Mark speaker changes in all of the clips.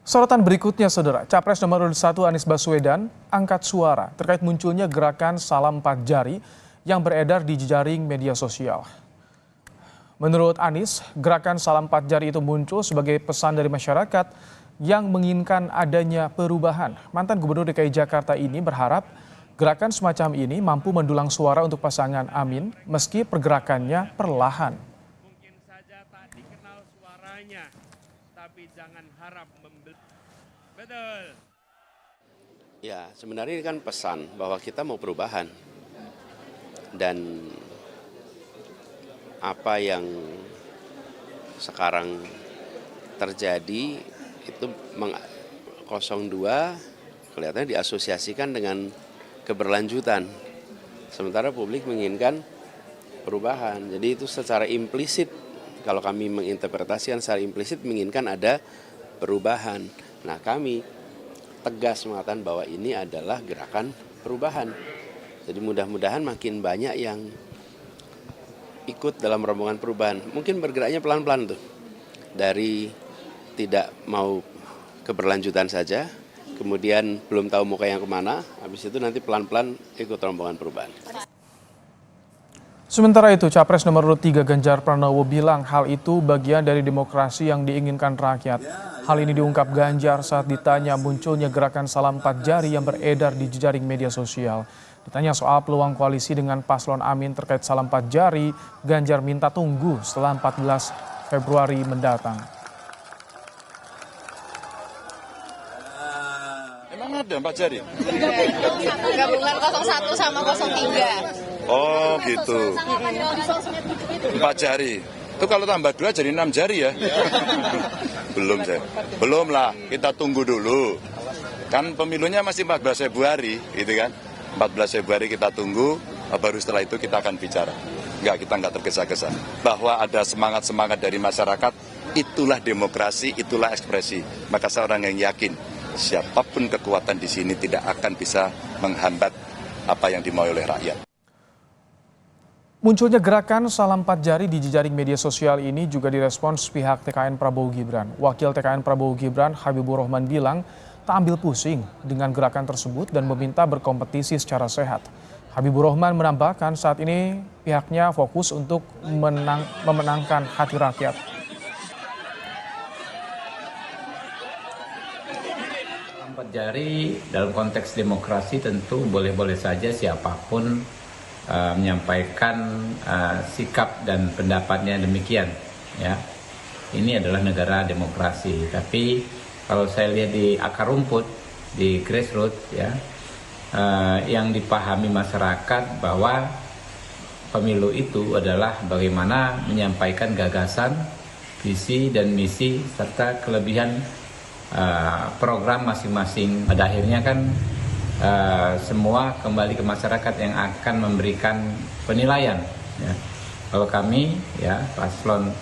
Speaker 1: Sorotan berikutnya, Saudara, Capres nomor 1 Anies Baswedan angkat suara terkait munculnya gerakan salam 4 jari yang beredar di jejaring media sosial. Menurut Anies, gerakan salam 4 jari itu muncul sebagai pesan dari masyarakat yang menginginkan adanya perubahan. Mantan Gubernur DKI Jakarta ini berharap gerakan semacam ini mampu mendulang suara untuk pasangan Amin meski pergerakannya perlahan.
Speaker 2: Mungkin saja tak dikenal suaranya, tapi jangan harap membeli. Betul.
Speaker 3: Ya, sebenarnya ini kan pesan bahwa kita mau perubahan. Dan apa yang sekarang terjadi itu 02 kelihatannya diasosiasikan dengan keberlanjutan. Sementara publik menginginkan perubahan. Jadi itu secara implisit, kalau kami menginterpretasikan secara implisit menginginkan ada perubahan. Nah, kami tegas mengatakan bahwa ini adalah gerakan perubahan. Jadi mudah-mudahan makin banyak yang ikut dalam rombongan perubahan. Mungkin bergeraknya pelan-pelan tuh. Dari tidak mau keberlanjutan saja, kemudian belum tahu mau ke yang kemana, habis itu nanti pelan-pelan ikut rombongan perubahan.
Speaker 1: Sementara itu, Capres nomor 3 Ganjar Pranowo bilang hal itu bagian dari demokrasi yang diinginkan rakyat. Hal ini diungkap Ganjar saat ditanya munculnya gerakan salam 4 jari yang beredar di jejaring media sosial. Ditanya soal peluang koalisi dengan paslon Amin terkait salam 4 jari, Ganjar minta tunggu setelah 14 Februari mendatang.
Speaker 4: Emang ada 4 jari?
Speaker 5: Gabungan 01 sama 03.
Speaker 4: Oh gitu. 4 jari. Itu kalau tambah 2 jadi 6 jari ya? Belum saya. Belum lah, kita tunggu dulu. Kan pemilunya masih 14 Februari gitu kan. 14 Februari kita tunggu, baru setelah itu kita akan bicara. Kita nggak tergesa-gesa. Bahwa ada semangat-semangat dari masyarakat, itulah demokrasi, itulah ekspresi. Maka seorang yang yakin, siapapun kekuatan di sini tidak akan bisa menghambat apa yang dimau oleh rakyat.
Speaker 1: Munculnya gerakan salam 4 jari di jejaring media sosial ini juga direspons pihak TKN Prabowo Gibran. Wakil TKN Prabowo Gibran, Habibur Rahman bilang tak ambil pusing dengan gerakan tersebut dan meminta berkompetisi secara sehat. Habibur Rahman menambahkan saat ini pihaknya fokus untuk memenangkan hati rakyat.
Speaker 6: Empat jari dalam konteks demokrasi tentu boleh-boleh saja siapapun menyampaikan sikap dan pendapatnya demikian. Ya, ini adalah negara demokrasi. Tapi kalau saya lihat di akar rumput, di grassroots, ya, yang dipahami masyarakat bahwa pemilu itu adalah bagaimana menyampaikan gagasan, visi dan misi serta kelebihan program masing-masing. Pada akhirnya kan semua kembali ke masyarakat yang akan memberikan penilaian. Ya. Kalau kami, ya, paslon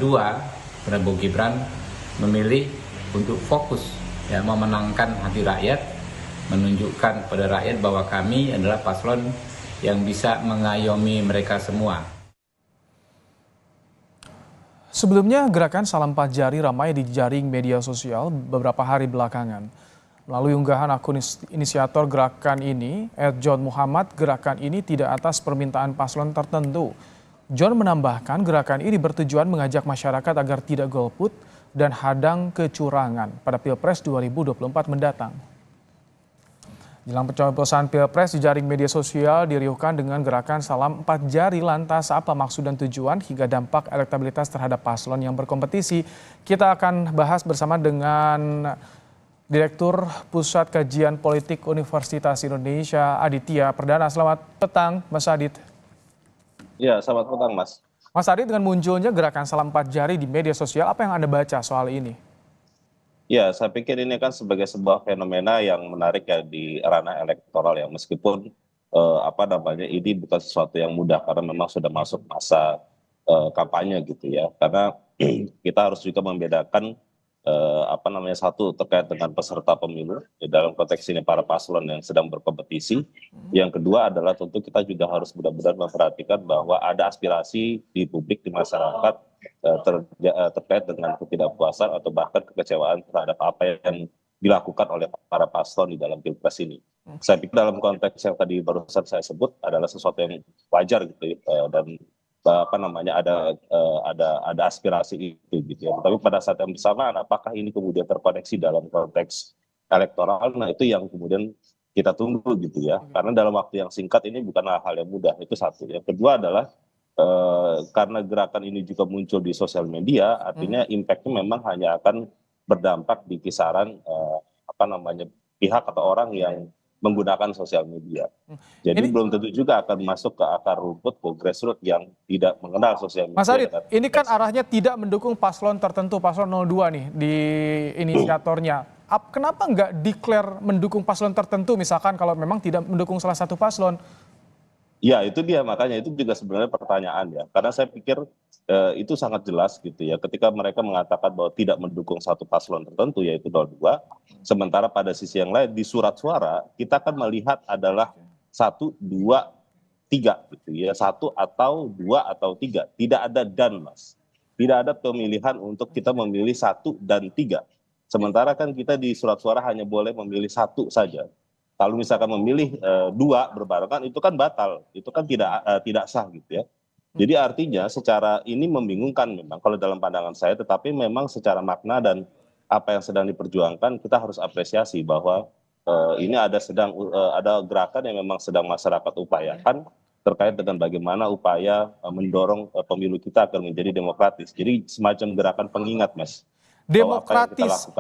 Speaker 6: 2 Prabowo Gibran memilih untuk fokus, ya, memenangkan hati rakyat, menunjukkan pada rakyat bahwa kami adalah paslon yang bisa mengayomi mereka semua.
Speaker 1: Sebelumnya, gerakan salam 4 jari ramai di jejaring media sosial beberapa hari belakangan. Melalui unggahan akun inisiator gerakan ini, @John Muhammad, gerakan ini tidak atas permintaan paslon tertentu. John menambahkan gerakan ini bertujuan mengajak masyarakat agar tidak golput dan hadang kecurangan pada Pilpres 2024 mendatang. Jelang pencoblosan Pilpres, jejaring media sosial diriuhkan dengan gerakan salam 4 jari. Lantas apa maksud dan tujuan hingga dampak elektabilitas terhadap paslon yang berkompetisi? Kita akan bahas bersama dengan Direktur Pusat Kajian Politik Universitas Indonesia, Aditya Perdana. Selamat petang, Mas Adit.
Speaker 7: Ya, selamat petang, Mas.
Speaker 1: Mas Adit, dengan munculnya gerakan salam 4 jari di media sosial, apa yang Anda baca soal ini?
Speaker 7: Ya, saya pikir ini kan sebagai sebuah fenomena yang menarik ya di ranah elektoral ya, meskipun ini bukan sesuatu yang mudah karena memang sudah masuk masa kampanye gitu ya. Karena kita harus juga membedakan satu terkait dengan peserta pemilu dalam konteks ini para paslon yang sedang berkompetisi. Yang kedua adalah tentu kita juga harus benar-benar memperhatikan bahwa ada aspirasi di publik, di masyarakat terkait dengan ketidakpuasan atau bahkan kekecewaan terhadap apa yang dilakukan oleh para paslon di dalam pilpres ini. Saya pikir dalam konteks yang tadi barusan saya sebut adalah sesuatu yang wajar gitu ya, dan apa namanya ada aspirasi itu gitu ya. Tapi pada saat yang bersamaan apakah ini kemudian terkoneksi dalam konteks elektoral? Nah itu yang kemudian kita tunggu gitu ya. Karena dalam waktu yang singkat ini bukan hal yang mudah, itu satu. Yang kedua adalah karena gerakan ini juga muncul di sosial media, artinya impact-nya memang hanya akan berdampak di kisaran apa namanya pihak atau orang yang menggunakan sosial media. Jadi belum tentu juga akan masuk ke akar rumput, ke grassroots yang tidak mengenal sosial media.
Speaker 1: Mas Adit, ini kan arahnya tidak mendukung paslon tertentu, paslon 02 nih di inisiatornya. Kenapa nggak declare mendukung paslon tertentu, misalkan kalau memang tidak mendukung salah satu paslon?
Speaker 7: Ya itu dia, makanya itu juga sebenarnya pertanyaan ya. Karena saya pikir itu sangat jelas gitu ya. Ketika mereka mengatakan bahwa tidak mendukung satu paslon tertentu yaitu 02. Sementara pada sisi yang lain di surat suara kita akan melihat adalah 1, 2, 3 gitu ya. 1 atau 2 atau 3. Tidak ada dan Mas. Tidak ada pemilihan untuk kita memilih 1 dan 3. Sementara kan kita di surat suara hanya boleh memilih 1 saja. Kalau misalkan memilih 2 berbarengan itu kan batal, itu kan tidak sah gitu ya. Jadi artinya secara ini membingungkan memang kalau dalam pandangan saya, tetapi memang secara makna dan apa yang sedang diperjuangkan kita harus apresiasi bahwa ini ada gerakan yang memang sedang masyarakat upayakan terkait dengan bagaimana upaya mendorong pemilu kita agar menjadi demokratis. Jadi semacam gerakan pengingat, Mas.
Speaker 1: Demokratis.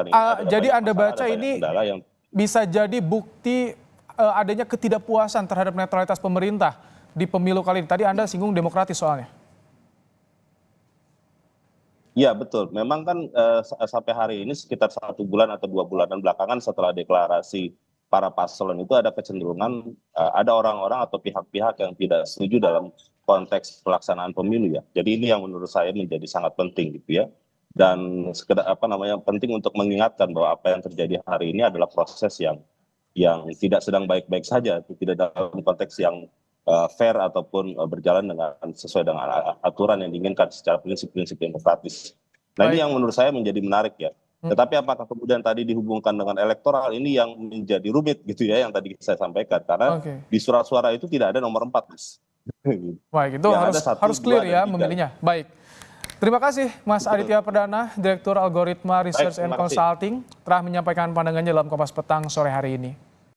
Speaker 1: Jadi Anda baca ini bisa jadi bukti adanya ketidakpuasan terhadap netralitas pemerintah di pemilu kali ini. Tadi Anda singgung demokratis soalnya.
Speaker 7: Iya betul, memang kan sampai hari ini sekitar 1 bulan atau 2 bulanan belakangan setelah deklarasi para paslon itu ada kecenderungan ada orang-orang atau pihak-pihak yang tidak setuju dalam konteks pelaksanaan pemilu ya. Jadi ini yang menurut saya menjadi sangat penting gitu ya. Dan penting untuk mengingatkan bahwa apa yang terjadi hari ini adalah proses yang tidak sedang baik-baik saja, tidak dalam konteks yang fair ataupun berjalan sesuai dengan aturan yang diinginkan secara prinsip-prinsip demokratis. Nah ini yang menurut saya menjadi menarik ya. Tetapi apakah kemudian tadi dihubungkan dengan elektoral, ini yang menjadi rumit gitu ya, yang tadi saya sampaikan. Karena di surat suara itu tidak ada nomor 4. Mas.
Speaker 1: Baik, itu harus clear ya memilihnya. Baik. Terima kasih Mas Aditya Perdana, Direktur Algoritma Research and Consulting, telah menyampaikan pandangannya dalam Kompas Petang sore hari ini.